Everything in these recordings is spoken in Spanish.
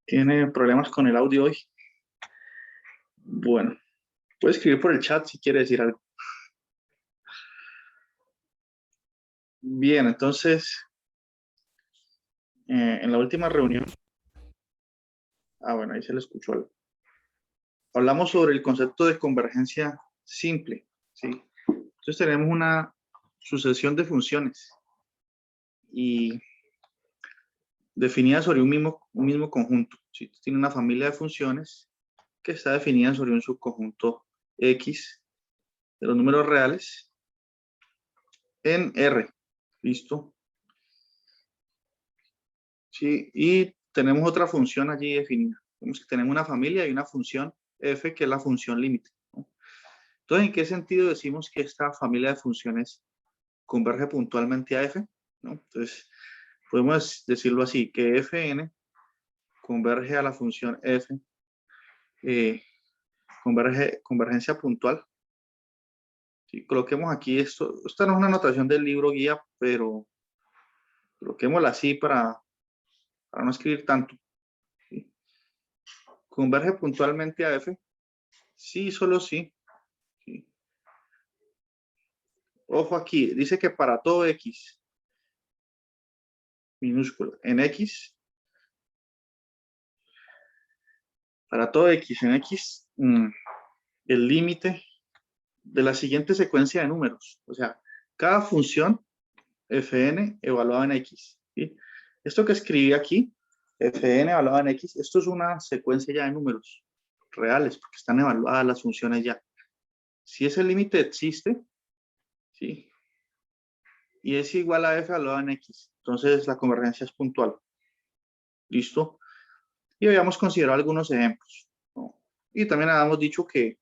Tiene problemas con el audio hoy. Bueno, puede escribir por el chat si quiere decir algo. Bien, entonces, en la última reunión, bueno, ahí se le escuchó algo. Hablamos sobre el concepto de convergencia simple, ¿sí? Entonces tenemos una sucesión de funciones y definidas sobre un mismo conjunto, ¿sí? Tiene una familia de funciones que está definida sobre un subconjunto X de los números reales en R. ¿Listo? Sí, y tenemos otra función allí definida. Vemos que tenemos una familia y una función f, que es la función límite, ¿no? Entonces, ¿en qué sentido decimos que esta familia de funciones converge puntualmente a f? ¿No? Entonces, podemos decirlo así, que fn converge a la función f, convergencia puntual. ¿Sí? Coloquemos aquí esto. Esta no es una anotación del libro guía, pero coloquémosla así para no escribir tanto. ¿Sí? Converge puntualmente a f. Sí, solo sí. Sí. Ojo aquí, dice que para todo x minúscula en x, para todo x en x, el límite de la siguiente secuencia de números. O sea, cada función fn evaluada en x, ¿sí? Esto que escribí aquí, fn evaluada en x, esto es una secuencia ya de números reales, porque están evaluadas las funciones ya. Si ese límite existe, ¿sí? Y es igual a f evaluada en x, entonces la convergencia es puntual. ¿Listo? Y habíamos considerado algunos ejemplos, ¿no? Y también habíamos dicho que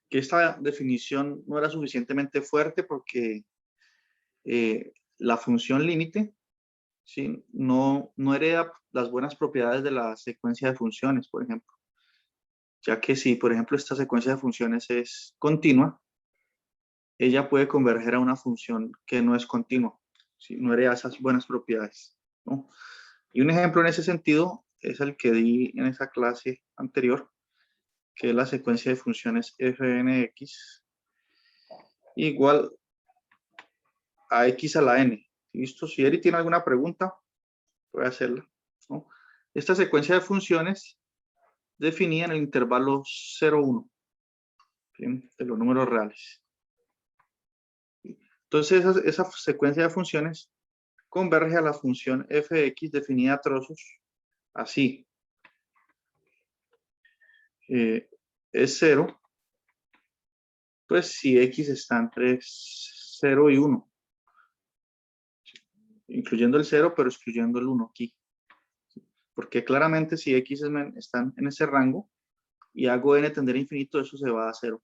esta definición no era suficientemente fuerte porque la función límite, ¿sí? no hereda las buenas propiedades de la secuencia de funciones, por ejemplo. Ya que si, por ejemplo, esta secuencia de funciones es continua, ella puede converger a una función que no es continua, ¿sí? No hereda esas buenas propiedades, ¿no? Y un ejemplo en ese sentido es el que di en esa clase anterior, que es la secuencia de funciones fnx igual a x a la n. ¿Listo? Si Eri tiene alguna pregunta, puede hacerla, ¿no? Esta secuencia de funciones definida en el intervalo 0, 1, ¿sí? De los números reales. Entonces, esa secuencia de funciones converge a la función fx definida a trozos así. Es 0, pues si x está entre 0 y 1, incluyendo el 0, pero excluyendo el 1 aquí. Porque claramente si x están en ese rango y hago n tender a infinito, eso se va a 0.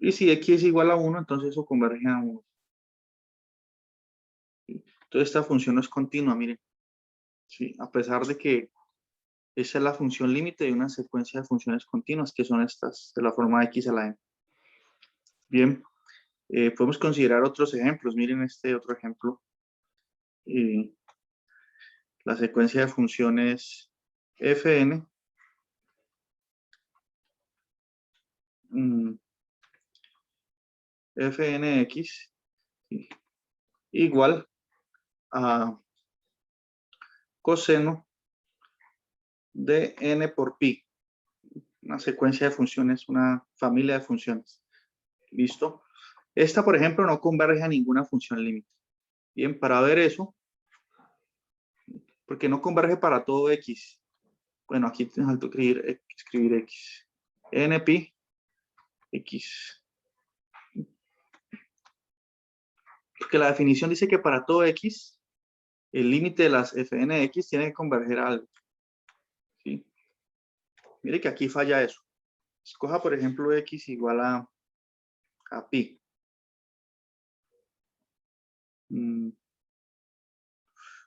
Y si x es igual a 1, entonces eso converge a 1. ¿Sí? Entonces esta función no es continua, miren. ¿Sí? A pesar de que esa es la función límite de una secuencia de funciones continuas, que son estas, de la forma x a la n. Bien, podemos considerar otros ejemplos. Miren este otro ejemplo. La secuencia de funciones fn fnx igual a coseno de n por pi. Una secuencia de funciones, una familia de funciones. ¿Listo? Esta, por ejemplo, no converge a ninguna función límite. Bien, para ver eso, porque no converge para todo x. Bueno, aquí tengo que escribir x. n pi x. Porque la definición dice que para todo x, el límite de las fnx tiene que converger a algo. ¿Sí? Mire que aquí falla eso. Escoja, por ejemplo, x igual a pi.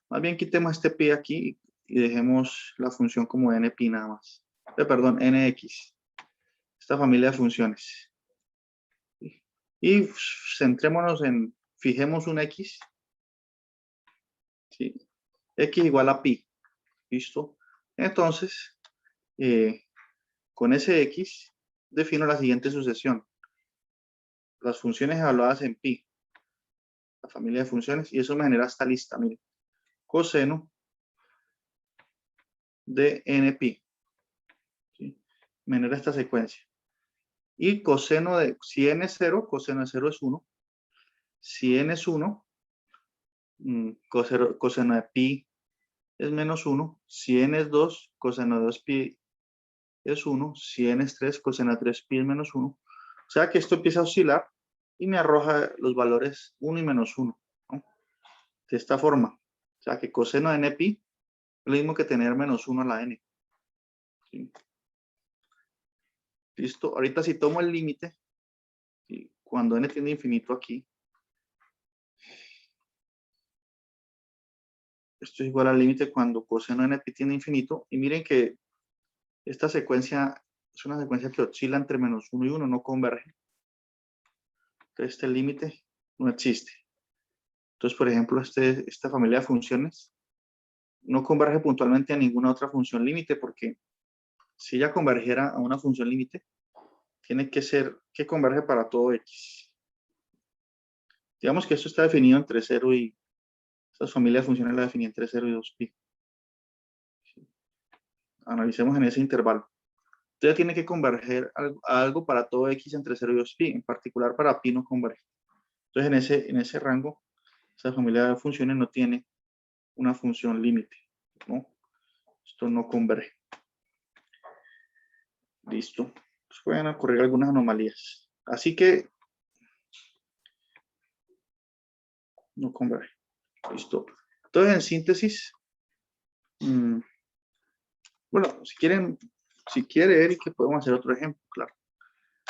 Más bien quitemos este pi aquí y dejemos la función como n pi nada más. Perdón, nx. Esta familia de funciones. Y centrémonos fijemos un x. ¿Sí? X igual a pi. ¿Listo? Entonces, con ese X, defino la siguiente sucesión. Las funciones evaluadas en pi, la familia de funciones, y eso me genera esta lista, miren. Coseno de npi, ¿sí? Me genera esta secuencia. Y coseno de, si n es 0, coseno de 0 es 1. Si n es 1, coseno de pi es menos 1. Si n es 2, coseno de 2pi es 1. Si n es 3, coseno de 3pi es menos 1. O sea que esto empieza a oscilar y me arroja los valores 1 y menos 1, ¿no? De esta forma. O sea que coseno de npi es lo mismo que tener menos 1 a la n. ¿Sí? Listo. Ahorita si tomo el límite, ¿sí? Cuando n tiende a infinito aquí, esto es igual al límite cuando coseno de npi tiende a infinito. Y miren que esta secuencia es una secuencia que oscila entre menos 1 y 1, no converge. Entonces este límite no existe. Entonces, por ejemplo, esta familia de funciones no converge puntualmente a ninguna otra función límite, porque si ella convergiera a una función límite, tiene que ser que converge para todo x. Digamos que esto está definido entre 0 y... Esta familia de funciones la definí entre 0 y 2pi. Analicemos en ese intervalo. Entonces tiene que converger a algo para todo x entre 0 y 2pi. En particular para pi no converge. Entonces en ese rango, esa familia de funciones no tiene una función límite, ¿no? Esto no converge. Listo. Pues pueden ocurrir algunas anomalías. Así que no converge. Listo. Entonces, en síntesis, bueno, si quiere, Eric, que podemos hacer otro ejemplo, claro.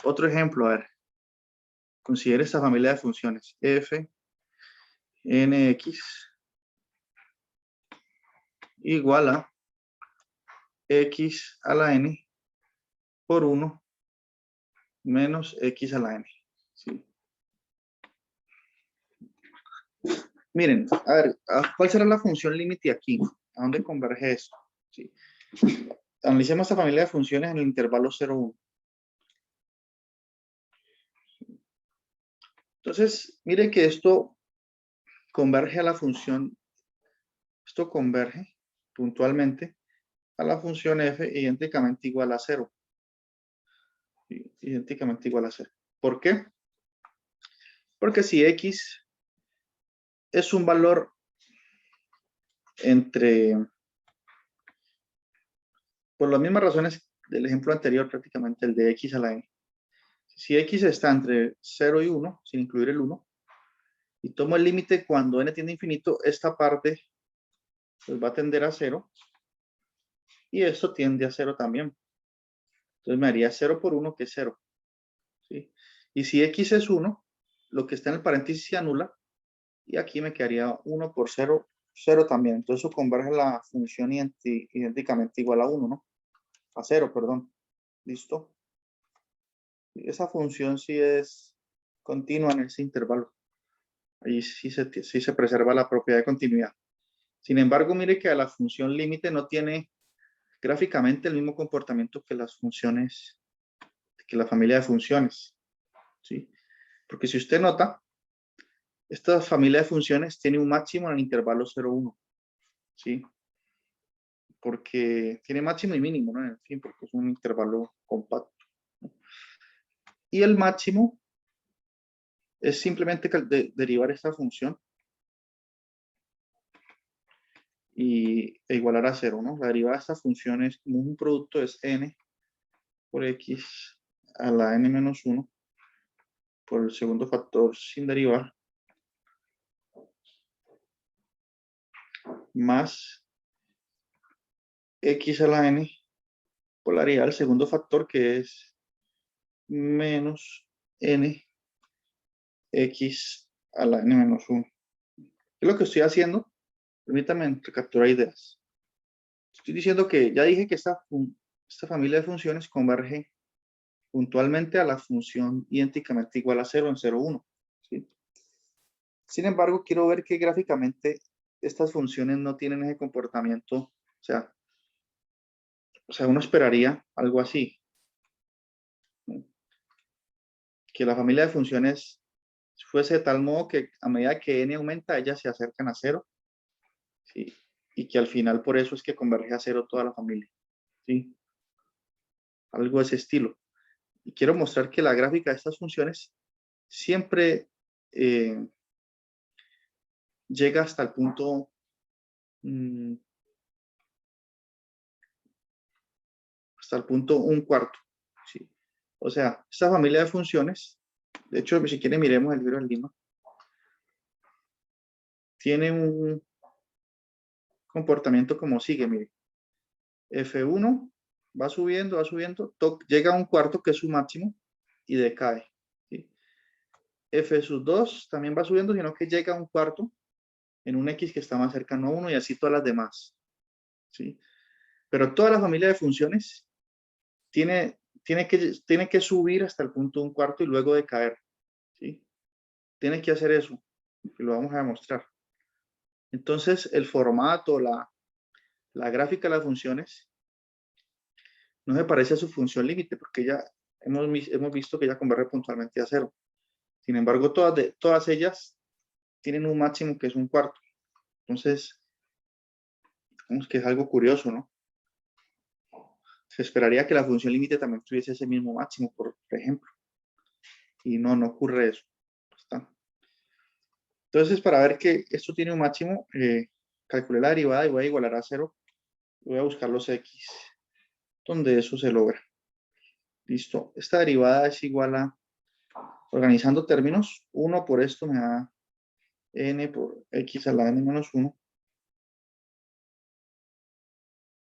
Otro ejemplo, a ver. Considere esta familia de funciones. F, nx igual a x a la n por 1 menos x a la n. ¿Sí? Miren, a ver, ¿cuál será la función límite aquí? ¿A dónde converge esto? ¿Sí? Analicemos esta familia de funciones en el intervalo 0, 1. Entonces, miren que esto converge a la función, esto converge puntualmente a la función f idénticamente igual a 0. ¿Sí? Idénticamente igual a 0. ¿Por qué? Porque si x es un valor entre, por las mismas razones del ejemplo anterior, prácticamente el de x a la n. Si x está entre 0 y 1, sin incluir el 1, y tomo el límite cuando n tiende a infinito, esta parte pues, va a tender a 0, y esto tiende a 0 también. Entonces me haría 0 por 1, que es 0. ¿Sí? Y si x es 1, lo que está en el paréntesis se anula, y aquí me quedaría 1 por 0, 0 también. Entonces eso converge la función idénticamente igual a 1, ¿no? A 0, perdón. ¿Listo? Esa función sí es continua en ese intervalo. Ahí sí se preserva la propiedad de continuidad. Sin embargo, mire que a la función límite no tiene gráficamente el mismo comportamiento que las funciones, que la familia de funciones. ¿Sí? Porque si usted nota, esta familia de funciones tiene un máximo en el intervalo 0, 1. ¿Sí? Porque tiene máximo y mínimo, ¿no? En fin, porque es un intervalo compacto. Y el máximo es simplemente derivar esta función e igualar a 0, ¿no? La derivada de esta función es como un producto, es n por x a la n menos 1 por el segundo factor sin derivar, más x a la n por la derivada del segundo factor, que es menos n x a la n menos 1. ¿Qué es lo que estoy haciendo? Permítanme recapturar ideas. Estoy diciendo que ya dije que esta familia de funciones converge puntualmente a la función idénticamente igual a 0 en 0, 1. ¿Sí? Sin embargo, quiero ver que gráficamente estas funciones no tienen ese comportamiento O sea, uno esperaría algo así, ¿no? Que la familia de funciones fuese de tal modo que a medida que n aumenta, ellas se acercan a cero, ¿sí? Y que al final por eso es que converge a cero toda la familia, ¿sí? Algo de ese estilo. Y quiero mostrar que la gráfica de estas funciones siempre llega hasta el punto un cuarto, ¿sí? O sea, esta familia de funciones, de hecho, si quieren miremos el libro de Lima, tiene un comportamiento como sigue, mire. F1 va subiendo, llega a un cuarto que es su máximo y decae, ¿sí? F sub 2 también va subiendo, sino que llega a un cuarto en un X que está más cercano a 1 y así todas las demás, ¿sí? Pero toda la familia de funciones tiene que subir hasta el punto un cuarto y luego decaer, ¿sí? Tiene que hacer eso, y lo vamos a demostrar. Entonces, el formato, la gráfica de las funciones no se parece a su función límite porque ya hemos visto que ya converge puntualmente a cero. Sin embargo, todas ellas tienen un máximo que es un cuarto. Entonces, digamos que es algo curioso, ¿no? Se esperaría que la función límite también tuviese ese mismo máximo, por ejemplo. Y no ocurre eso. ¿Está? Entonces, para ver que esto tiene un máximo, calculé la derivada y voy a igualar a cero. Voy a buscar los x, donde eso se logra. Listo. Esta derivada es igual a, organizando términos, 1 por esto me da n por x a la n menos 1.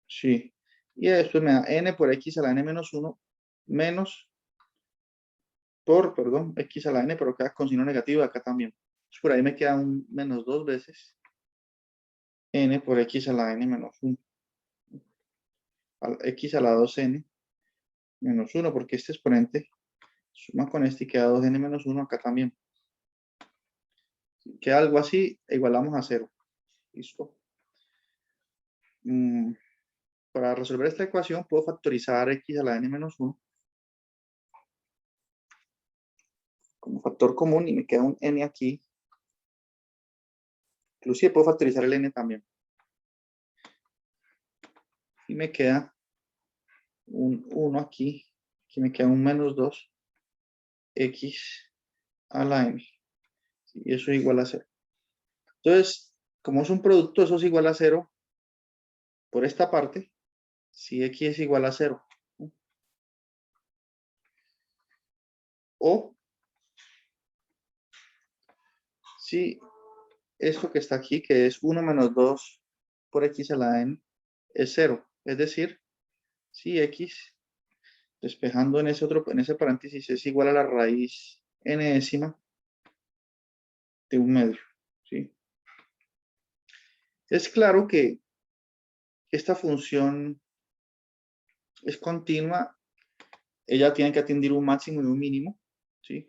Sí. Y después me da n por x a la n menos 1 menos perdón, x a la n, pero queda con signo negativo acá también. Entonces, por ahí me queda un menos 2 veces n por x a la n menos 1. X a la 2n menos 1, porque este exponente suma con este y queda 2n menos 1 acá también. Queda algo así, e igualamos a 0. Listo. Para resolver esta ecuación puedo factorizar x a la n menos 1 como factor común y me queda un n aquí. Inclusive puedo factorizar el n también. Y me queda un 1 aquí. Aquí me queda un menos 2 x a la n. Y eso es igual a 0. Entonces, como es un producto, eso es igual a 0 por esta parte, si x es igual a 0. O si esto que está aquí, que es 1 menos 2 por x a la n, es 0. Es decir, si x, despejando en ese paréntesis, es igual a la raíz n-ésima de un medio, ¿sí? Es claro que esta función es continua, ella tiene que atender un máximo y un mínimo, ¿sí?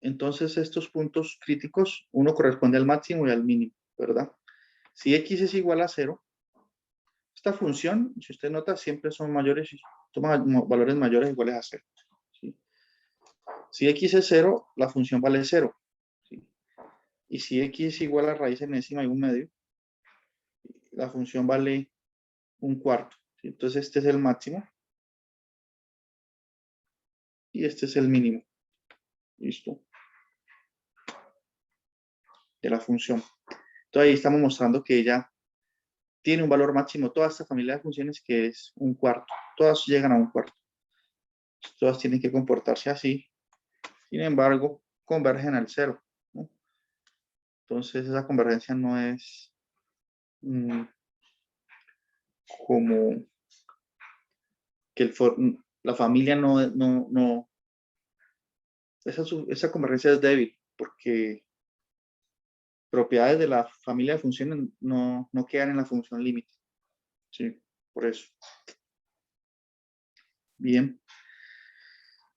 Entonces estos puntos críticos, uno corresponde al máximo y al mínimo, ¿verdad? Si x es igual a 0, esta función, si usted nota, siempre son mayores, toma valores mayores iguales a 0, ¿sí? Si x es 0, la función vale 0, ¿sí? Y si x es igual a raíz enésima y un medio, la función vale un cuarto, ¿sí? Entonces este es el máximo y este es el mínimo. ¿Listo? De la función. Entonces ahí estamos mostrando que ella tiene un valor máximo, toda esta familia de funciones que es un cuarto. Todas llegan a un cuarto. Todas tienen que comportarse así. Sin embargo, convergen al cero, ¿no? Entonces esa convergencia no es como que la familia esa convergencia es débil porque propiedades de la familia de funciones no quedan en la función límite. Sí, por eso. Bien.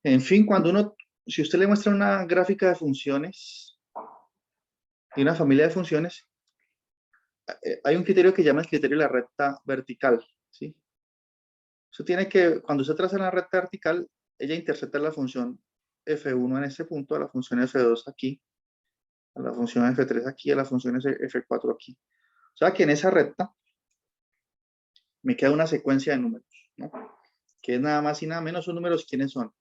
En fin, si usted le muestra una gráfica de funciones y una familia de funciones, hay un criterio que llama el criterio de la recta vertical, ¿sí? Eso tiene que, cuando usted traza la recta vertical, ella intercepta la función f1 en este punto, a la función f2 aquí, a la función f3 aquí, a la función f4 aquí. O sea que en esa recta me queda una secuencia de números, ¿no? Que es nada más y nada menos. Son números, ¿quiénes son?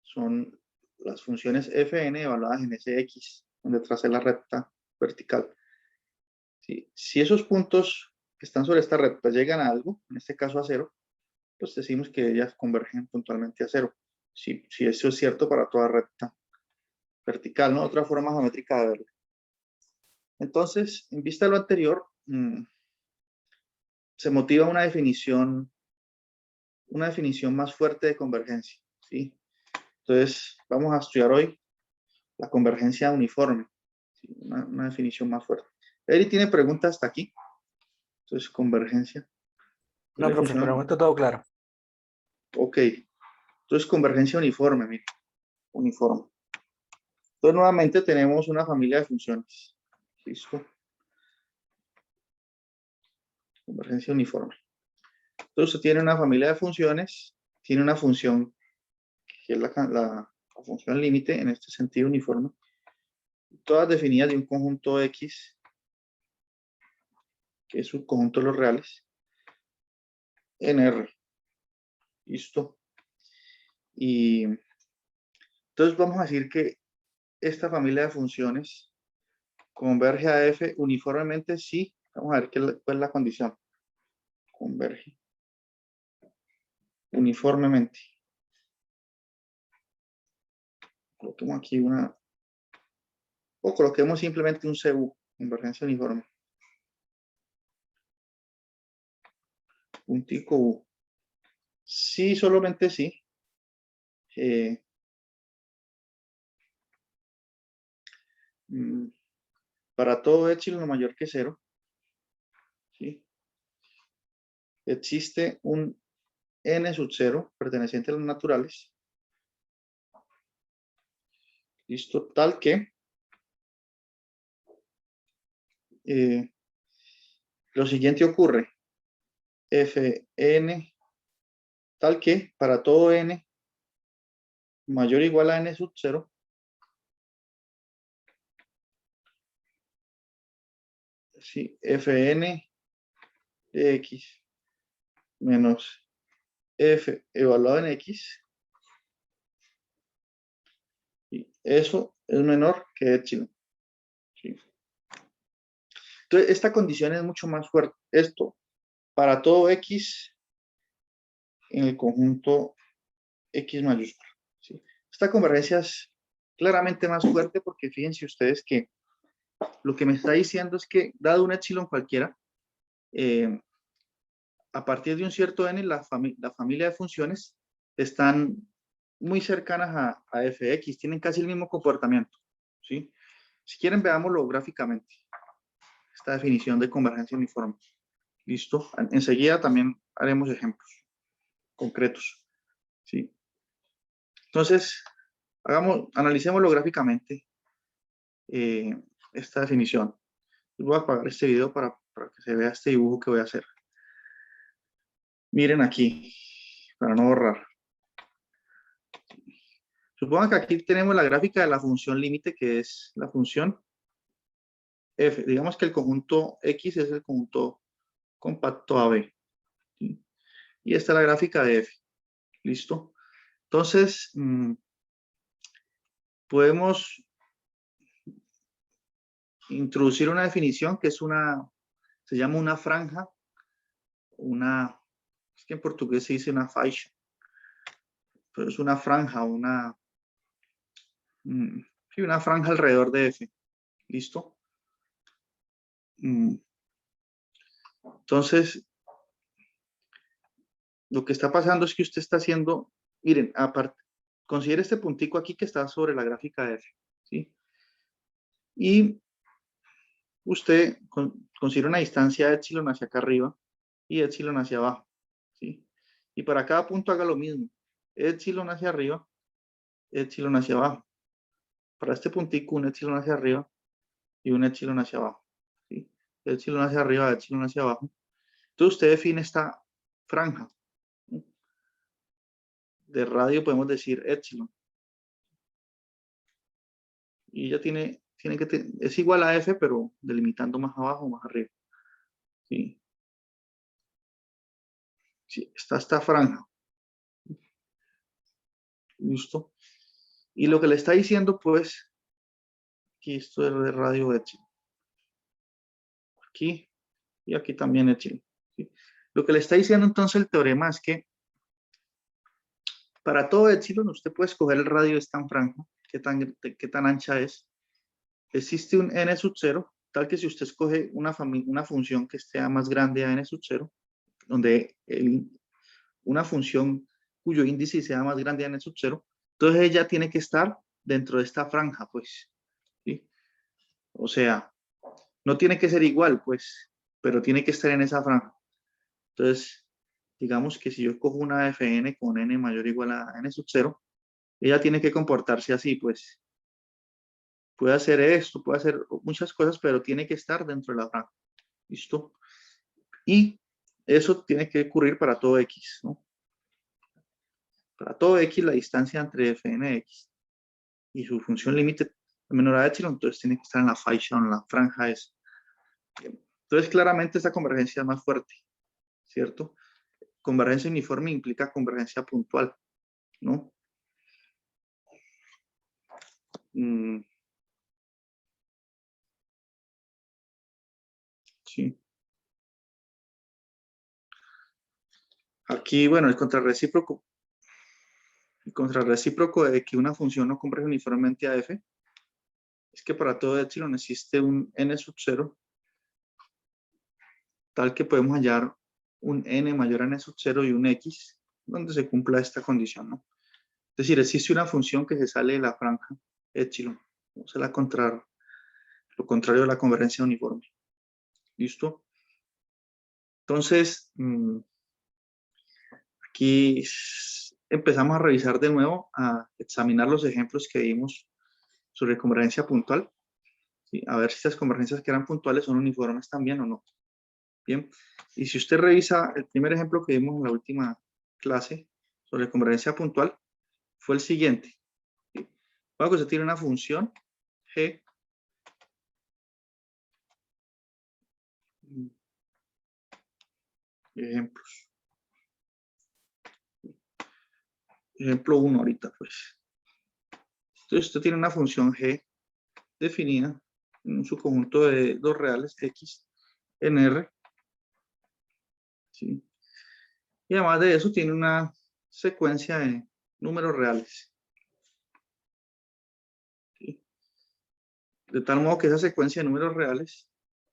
Son las funciones fn evaluadas en Sx, donde tracé la recta vertical. ¿Sí? Si esos puntos que están sobre esta recta llegan a algo, en este caso a cero, pues decimos que ellas convergen puntualmente a cero. Si eso es cierto para toda recta vertical, ¿no? Otra forma geométrica de verlo. Entonces, en vista de lo anterior, se motiva una definición más fuerte de convergencia, ¿sí? Entonces, vamos a estudiar hoy la convergencia uniforme, ¿sí? Una definición más fuerte. Eri tiene preguntas hasta aquí. Entonces, convergencia. No, profe, por el momento todo claro. Ok. Entonces, convergencia uniforme, mire. Uniforme. Entonces, nuevamente tenemos una familia de funciones. ¿Listo? Convergencia uniforme. Entonces, usted tiene una familia de funciones, tiene una función que es la función límite, en este sentido uniforme, todas definidas de un conjunto X, que es un conjunto de los reales, en R. ¿Listo? Y entonces vamos a decir que esta familia de funciones converge a F uniformemente, sí. Vamos a ver cuál es la condición. Converge uniformemente. Coloquemos aquí o coloquemos simplemente un CU, convergencia uniforme. Puntico U. Sí, solamente sí. Para todo epsilon mayor que 0, ¿sí? Existe un n sub 0 perteneciente a los naturales. Listo, tal que lo siguiente ocurre. Fn tal que para todo n mayor o igual a n sub 0, ¿sí? Fn de x menos f evaluado en x, y eso es menor que epsilon. ¿Sí? Entonces, esta condición es mucho más fuerte. Esto, para todo x en el conjunto x mayúscula. ¿Sí? Esta convergencia es claramente más fuerte porque fíjense ustedes que lo que me está diciendo es que, dado un epsilon cualquiera, a partir de un cierto n, la familia de funciones están muy cercanas a fx, tienen casi el mismo comportamiento. ¿Sí? Si quieren, veámoslo gráficamente, esta definición de convergencia uniforme. ¿Listo? Enseguida también haremos ejemplos concretos. ¿Sí? Entonces, analicémoslo gráficamente, esta definición. Voy a apagar este video para que se vea este dibujo que voy a hacer. Miren aquí, para no borrar. Supongan que aquí tenemos la gráfica de la función límite, que es la función f. Digamos que el conjunto X es el conjunto compacto AB. ¿Sí? Y esta es la gráfica de f. ¿Listo? Entonces, podemos introducir una definición que se llama una franja, es que en portugués se dice una faixa, pero es una franja, sí, una franja alrededor de f. ¿Listo? Entonces, lo que está pasando es que usted está haciendo, miren, aparte, considere este puntico aquí que está sobre la gráfica de f, ¿sí? Y usted considera una distancia epsilon hacia acá arriba y epsilon hacia abajo, ¿sí? Y para cada punto haga lo mismo, epsilon hacia arriba, epsilon hacia abajo. Para este puntico, un epsilon hacia arriba y un epsilon hacia abajo, ¿sí? epsilon hacia arriba, epsilon hacia abajo. Entonces usted define esta franja. De radio podemos decir epsilon. Y ya es igual a F, pero delimitando más abajo o más arriba. ¿Sí? Sí, está esta franja. ¿Listo? Y lo que le está diciendo, pues, aquí esto es de radio epsilon. Aquí y aquí también epsilon. ¿Sí? Lo que le está diciendo entonces el teorema es que para todo epsilon usted puede escoger el radio de esta franja, qué tan ancha es. Existe un n sub 0, tal que si usted escoge una función que sea más grande a n sub 0, donde una función cuyo índice sea más grande a n sub 0, entonces ella tiene que estar dentro de esta franja, pues. ¿Sí? O sea, no tiene que ser igual, pues, pero tiene que estar en esa franja. Entonces, digamos que si yo cojo una fn con n mayor o igual a n sub 0, ella tiene que comportarse así, pues. Puede hacer esto, puede hacer muchas cosas, pero tiene que estar dentro de la franja. ¿Listo? Y eso tiene que ocurrir para todo x, ¿no? Para todo x, la distancia entre fn de x y su función límite menor a epsilon, entonces tiene que estar en la faixa o en la franja esa. Entonces, claramente esta convergencia es más fuerte, ¿cierto? Convergencia uniforme implica convergencia puntual, ¿no? Sí. Aquí, bueno, el contrarrecíproco de que una función no converge uniformemente a f es que para todo epsilon existe un n sub 0, tal que podemos hallar un n mayor a n sub 0 y un x, donde se cumpla esta condición, ¿no? Es decir, existe una función que se sale de la franja epsilon, o sea, lo contrario de la convergencia uniforme. ¿Listo? Entonces, aquí empezamos a revisar de nuevo, a examinar los ejemplos que vimos sobre convergencia puntual, ¿sí? A ver si estas convergencias que eran puntuales son uniformes también o no. Bien, y si usted revisa el primer ejemplo que vimos en la última clase sobre convergencia puntual, fue el siguiente. ¿Sí? Bueno, que usted tiene una función g ejemplos. Ejemplo 1 ahorita, pues. Entonces usted tiene una función g definida en su conjunto de dos reales x en R. ¿Sí? Y además de eso tiene una secuencia de números reales. ¿Sí? De tal modo que esa secuencia de números reales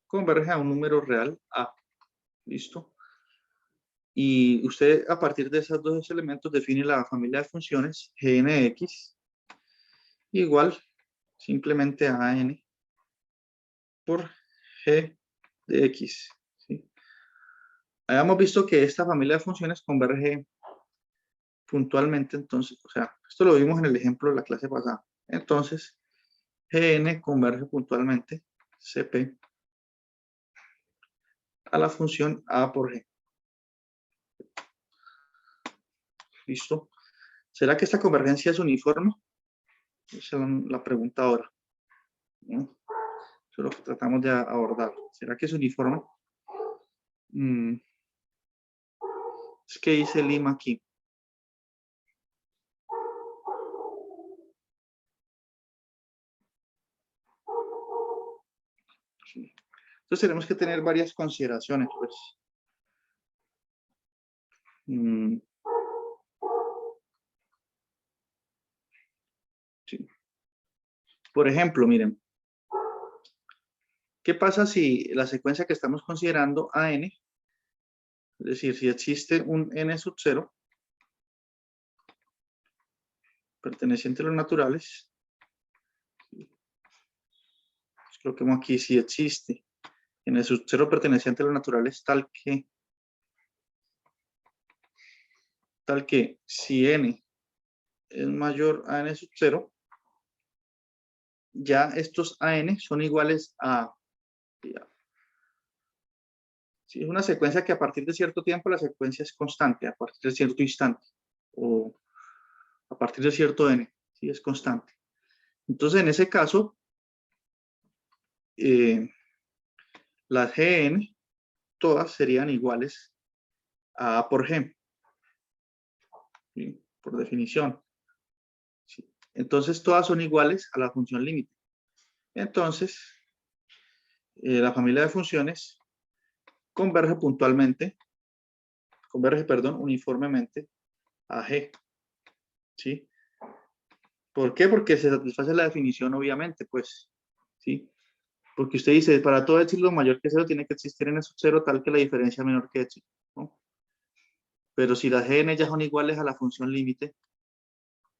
converge a un número real A. ¿Listo? Y usted a partir de esos dos elementos define la familia de funciones Gn de x igual simplemente a n por g de x. ¿Sí? Habíamos visto que esta familia de funciones converge puntualmente, entonces, o sea, esto lo vimos en el ejemplo de la clase pasada. Entonces, Gn converge puntualmente, Cp, a la función A por G. ¿Listo? ¿Será que esta convergencia es uniforme? Esa es la pregunta ahora, ¿no? Eso es lo que tratamos de abordar. ¿Será que es uniforme? Es que dice Lima aquí. Sí. Entonces tenemos que tener varias consideraciones, pues. Sí. Por ejemplo, miren, ¿qué pasa si la secuencia que estamos considerando AN, es decir, si existe un n sub 0 perteneciente a los naturales, pues coloquemos aquí si existe n sub 0 perteneciente a los naturales tal que si n es mayor a n sub 0, ya estos AN son iguales a Si es una secuencia que a partir de cierto tiempo la secuencia es constante, a partir de cierto instante, o a partir de cierto n, ¿sí? Es constante. Entonces, en ese caso, las Gn todas serían iguales a A por G, ¿sí? Por definición. ¿Sí? Entonces, todas son iguales a la función límite. Entonces, la familia de funciones converge uniformemente a G. ¿Sí? ¿Por qué? Porque se satisface la definición, obviamente, pues, ¿sí? Porque usted dice, para todo epsilon mayor que 0 tiene que existir n sub 0 tal que la diferencia menor que epsilon, ¿no? Pero si las Gn ya son iguales a la función límite,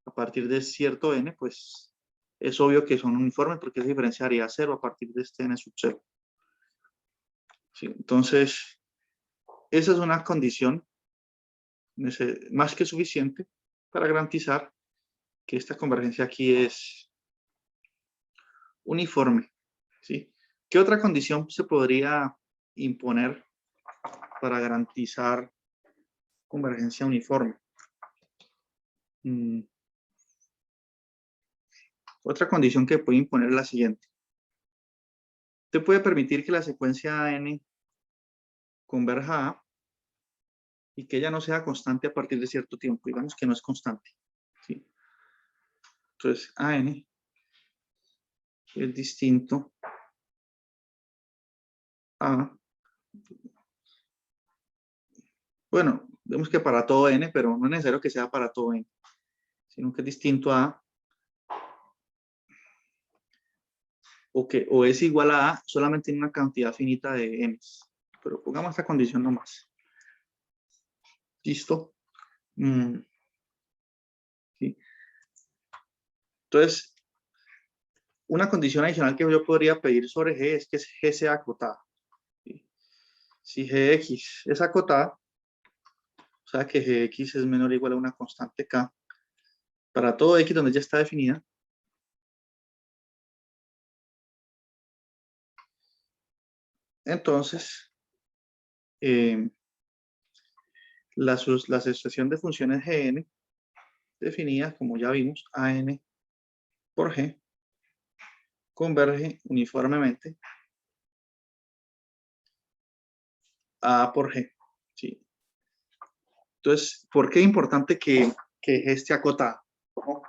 a partir de cierto n, pues es obvio que son uniformes porque esa diferencia haría 0 a partir de este n sub 0. ¿Sí? Entonces, esa es una condición más que suficiente para garantizar que esta convergencia aquí es uniforme. ¿Sí? ¿Qué otra condición se podría imponer para garantizar convergencia uniforme? Otra condición que puede imponer es la siguiente. Usted puede permitir que la secuencia n converja a y que ella no sea constante a partir de cierto tiempo. Digamos que no es constante. ¿Sí? Entonces, an es distinto a... Bueno, vemos que para todo n, pero no es necesario que sea para todo n, sino que es distinto a... o es igual a solamente en una cantidad finita de n. Pero pongamos esta condición nomás. ¿Listo? ¿Sí? Entonces, una condición adicional que yo podría pedir sobre G es que G sea acotada. ¿Sí? Si Gx es acotada, o sea que Gx es menor o igual a una constante K, para todo X donde ya está definida, entonces la asociación de funciones Gn definidas, como ya vimos, An por G, converge uniformemente a A por G. ¿Sí? Entonces, ¿por qué es importante que G esté acotada? ¿No?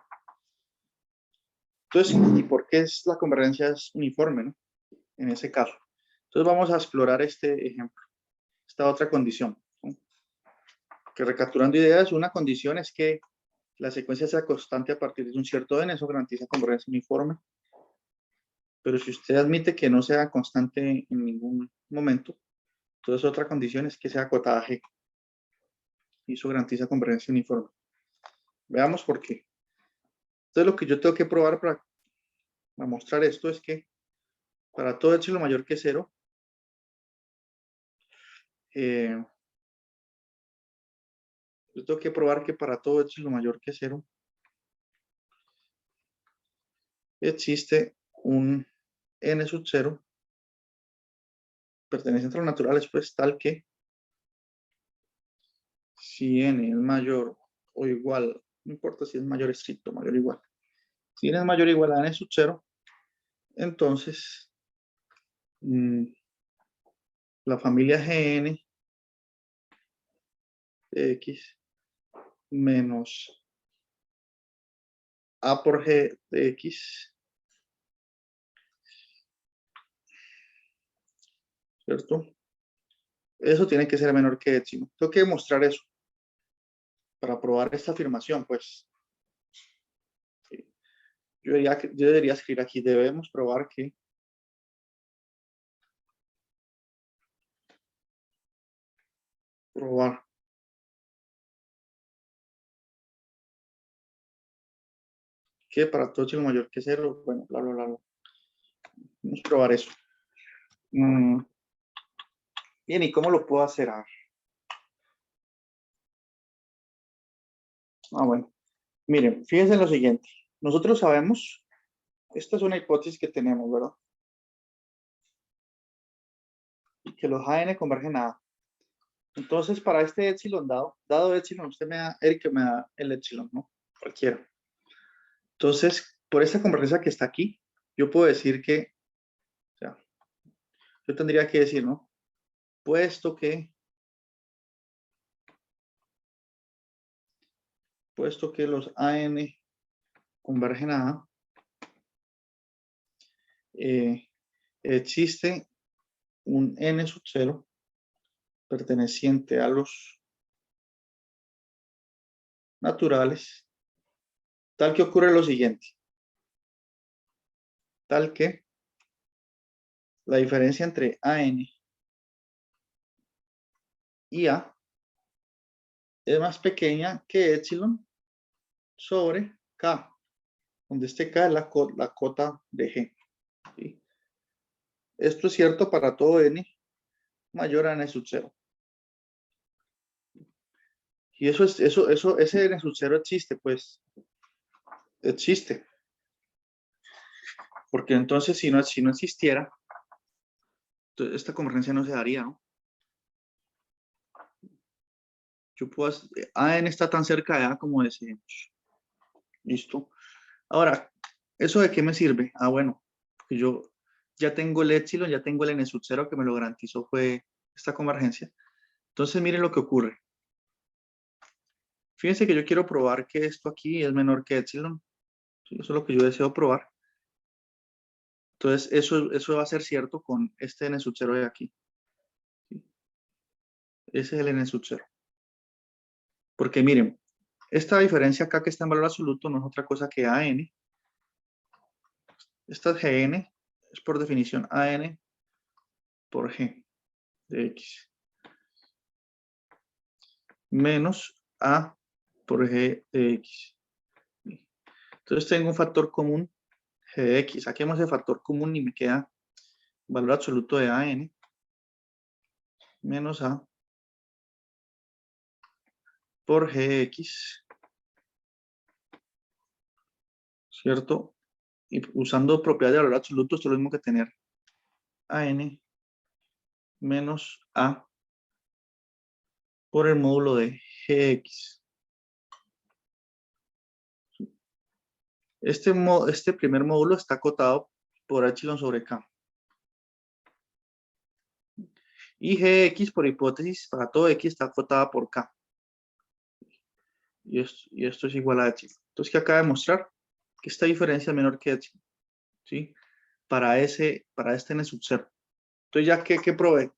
Entonces, ¿y por qué la convergencia es uniforme, ¿no? En ese caso? Entonces vamos a explorar este ejemplo, esta otra condición, ¿no? Que recapturando ideas, una condición es que la secuencia sea constante a partir de un cierto n, eso garantiza convergencia uniforme. Pero si usted admite que no sea constante en ningún momento, entonces otra condición es que sea acotada G. Y eso garantiza convergencia uniforme. Veamos por qué. Entonces lo que yo tengo que probar para mostrar esto es que para todo epsilon mayor que 0, yo tengo que probar que para todo epsilon mayor que 0 existe un n sub 0 perteneciente a los naturales, pues tal que si n es mayor o igual, no importa si es mayor estricto, mayor o igual. Si n es mayor o igual a n sub 0, entonces la familia Gn de x menos A por G de x, ¿cierto? Eso tiene que ser menor que epsilon. Tengo que demostrar eso para probar esta afirmación, pues. Yo debería escribir aquí, debemos probar que para todo epsilon mayor que 0, bueno, bla, bla, bla. Vamos a probar eso. Bien, ¿y cómo lo puedo hacer? Bueno. Miren, fíjense en lo siguiente. Nosotros sabemos, esta es una hipótesis que tenemos, ¿verdad? que los AN convergen a A. Entonces, para este epsilon dado epsilon, usted me da, Eric, me da el epsilon, ¿no? Cualquiera. Entonces, por esta convergencia que está aquí, yo puedo decir que, o sea, yo tendría que decir, ¿no? Puesto que los AN convergen a A, existe un N sub 0 perteneciente a los naturales, tal que ocurre lo siguiente, tal que la diferencia entre AN y A es más pequeña que epsilon sobre K, donde este K es la cota de G. ¿Sí? Esto es cierto para todo N mayor a N sub 0. Y ese N sub 0 existe, pues, existe. Porque entonces si no existiera, entonces esta convergencia no se daría, ¿no? Yo puedo, AN está tan cerca de A como deseemos. Listo. Ahora, ¿eso de qué me sirve? Ah, bueno, porque yo ya tengo el epsilon, ya tengo el N sub 0 que me lo garantizó fue esta convergencia. Entonces, miren lo que ocurre. Fíjense que yo quiero probar que esto aquí es menor que epsilon. Eso es lo que yo deseo probar. Entonces, eso va a ser cierto con este N sub 0 de aquí. Ese es el N sub 0. Porque miren, esta diferencia acá que está en valor absoluto no es otra cosa que AN. Esta Gn es por definición AN por G de X menos A por G de X. Entonces tengo un factor común G de X. Saquemos el factor común y me queda valor absoluto de AN menos A por Gx, ¿cierto? Y usando propiedad de valor absoluto, esto es lo mismo que tener AN menos A por el módulo de Gx. Este primer módulo está acotado por epsilon sobre K. Y Gx, por hipótesis, para todo X está acotada por K. Y esto es igual a epsilon. Entonces, ¿qué acaba de mostrar? Que esta diferencia es menor que epsilon. ¿Sí? Para este N sub 0. Entonces, ¿ya qué probé?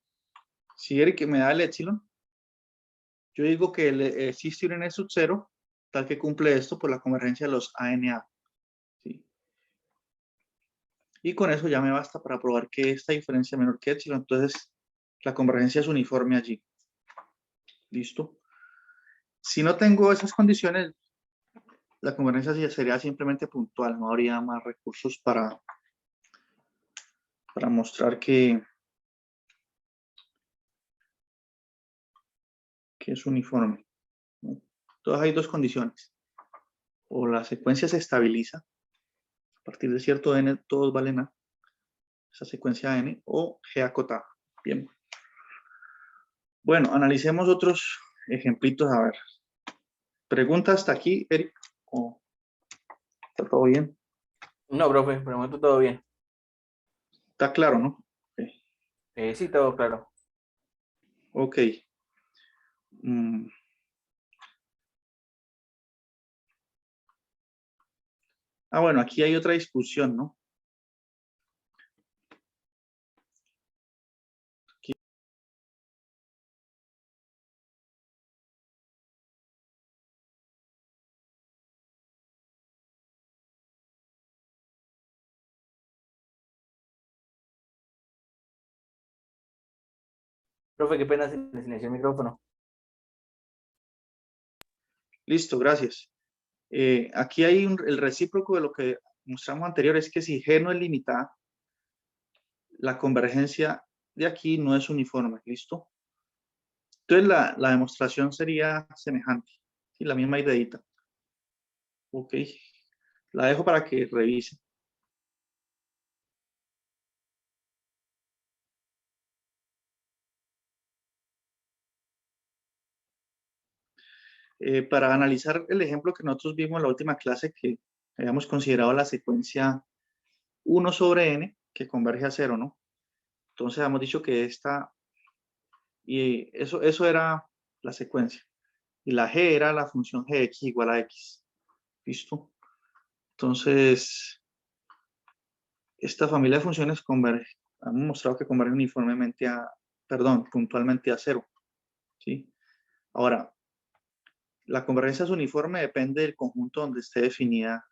Si Eric me da el epsilon, yo digo que existe un N sub 0, tal que cumple esto por la convergencia de los ANA. ¿Sí? Y con eso ya me basta para probar que esta diferencia es menor que epsilon. Entonces, la convergencia es uniforme allí. ¿Listo? Si no tengo esas condiciones, la convergencia sería simplemente puntual, no habría más recursos para mostrar que es uniforme, ¿no? Entonces hay dos condiciones. O la secuencia se estabiliza, a partir de cierto n, todos valen a, esa secuencia n, o G acotada. Bien. Bueno, analicemos otros ejemplitos, a ver. ¿Pregunta hasta aquí, Eric? ¿O está todo bien? No, profe, por el momento todo bien. Está claro, ¿no? Ok. Sí, todo claro. Ok. Bueno, aquí hay otra discusión, ¿no? Profe, qué pena, le silencié el micrófono. Listo, gracias. Aquí hay el recíproco de lo que mostramos anterior, es que si G no es limitada, la convergencia de aquí no es uniforme, ¿listo? Entonces la demostración sería semejante, ¿sí? La misma ideita. Ok, la dejo para que revise. Para analizar el ejemplo que nosotros vimos en la última clase, que habíamos considerado la secuencia 1 sobre n, que converge a 0, ¿no? Entonces hemos dicho que y eso era la secuencia. Y la g era la función gx igual a x. ¿Listo? Entonces, esta familia de funciones converge. Hemos mostrado que converge uniformemente puntualmente a 0. ¿Sí? Ahora, la convergencia es uniforme depende del conjunto donde esté definida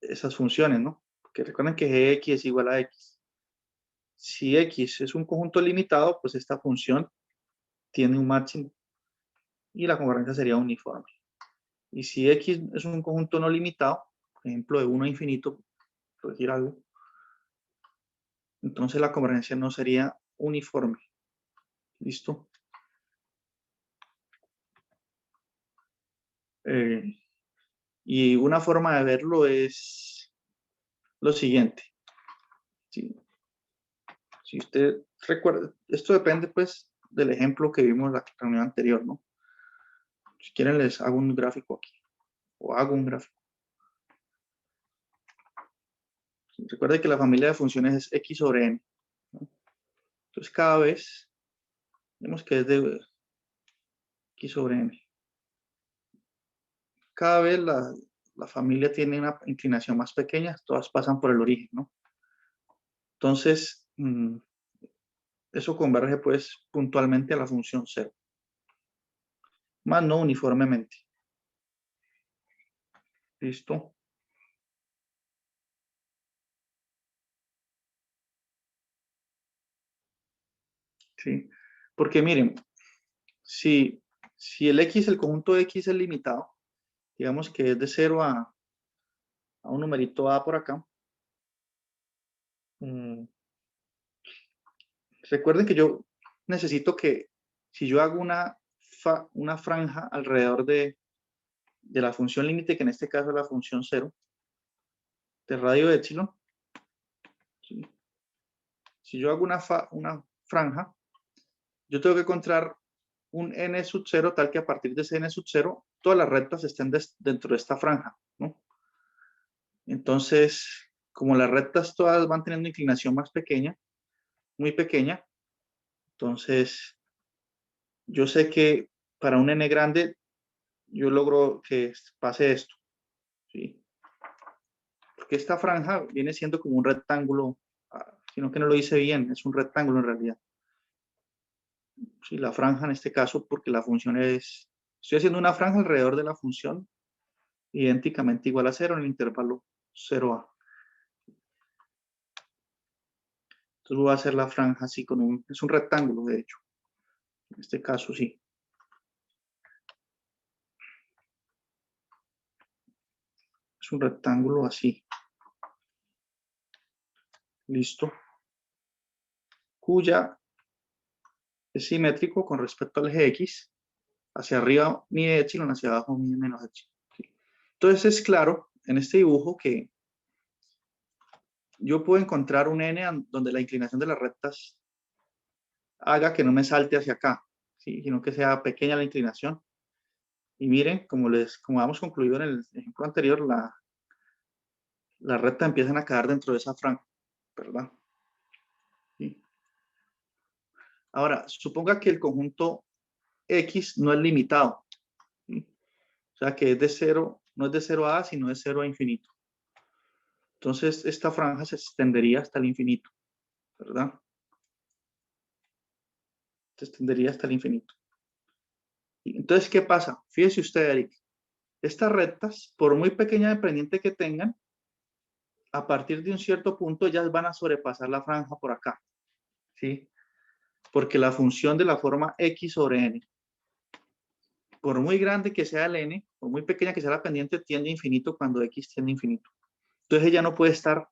esas funciones, ¿no? Porque recuerden que gx es igual a x. Si x es un conjunto limitado, pues esta función tiene un máximo y la convergencia sería uniforme. Y si x es un conjunto no limitado, por ejemplo, de 1 a infinito, por decir algo, entonces la convergencia no sería uniforme. ¿Listo? Y una forma de verlo es lo siguiente. Si usted recuerda, esto depende pues del ejemplo que vimos en la reunión anterior, ¿no? Si quieren les hago un gráfico aquí, o hago un gráfico. Recuerde que la familia de funciones es x sobre n, ¿no? Entonces cada vez, vemos que es de x sobre n. Cada vez la familia tiene una inclinación más pequeña, todas pasan por el origen, ¿no? Entonces, eso converge pues puntualmente a la función 0, más no uniformemente. ¿Listo? Sí. Porque miren, si el conjunto de x es limitado, digamos que es de 0 a un numerito a por acá, recuerden que yo necesito que si yo hago una franja alrededor de la función límite, que en este caso es la función 0, de radio de epsilon, ¿sí? Si yo hago una franja, yo tengo que encontrar un n sub 0 tal que a partir de ese n sub 0 todas las rectas estén dentro de esta franja, ¿no? Entonces, como las rectas todas van teniendo inclinación más pequeña, muy pequeña, entonces yo sé que para un n grande yo logro que pase esto, ¿sí? Porque esta franja viene siendo como un rectángulo, sino que no lo hice bien, es un rectángulo en realidad. Sí, la franja en este caso, porque la función estoy haciendo una franja alrededor de la función idénticamente igual a 0 en el intervalo 0a. Entonces voy a hacer la franja así es un rectángulo de hecho, en este caso sí. Es un rectángulo así. Listo. Cuya es simétrico con respecto al eje X. Hacia arriba mide epsilon, hacia abajo mide menos epsilon. Entonces es claro en este dibujo que yo puedo encontrar un n donde la inclinación de las rectas haga que no me salte hacia acá, ¿sí? Sino que sea pequeña la inclinación. Y miren, como habíamos concluido en el ejemplo anterior, las rectas empiezan a caer dentro de esa franja, ¿verdad? ¿Sí? Ahora, suponga que el conjunto X no es limitado, ¿sí? O sea que es de 0, no es de 0 a A, sino de 0 a infinito. Entonces, esta franja se extendería hasta el infinito, ¿verdad? Se extendería hasta el infinito. Entonces, ¿qué pasa? Fíjese usted, Eric. Estas rectas, por muy pequeña dependiente que tengan, a partir de un cierto punto ya van a sobrepasar la franja por acá, ¿sí? Porque la función de la forma x sobre n, por muy grande que sea el n, por muy pequeña que sea la pendiente, tiende a infinito cuando x tiende a infinito. Entonces ella no puede estar